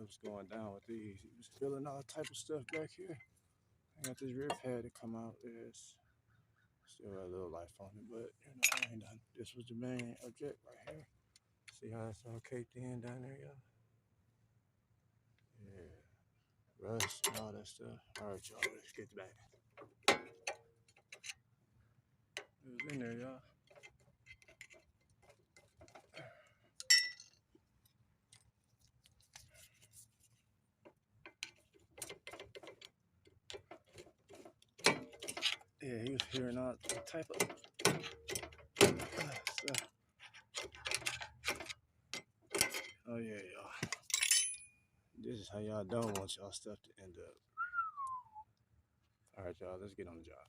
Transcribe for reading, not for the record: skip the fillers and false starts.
what's going down with these. He was feeling all type of stuff back here. I got this rear pad to come out. There's still got a little life on it, but I ain't done. This was the main object right here. See how it's all caked in down there, y'all? Yeah. Rust and all that stuff. Alright, y'all, let's get back. It was in there, y'all. Yeah, he was hearing all type of stuff. Oh yeah, y'all. This is how y'all don't want y'all stuff to end up. Alright, y'all, let's get on the job.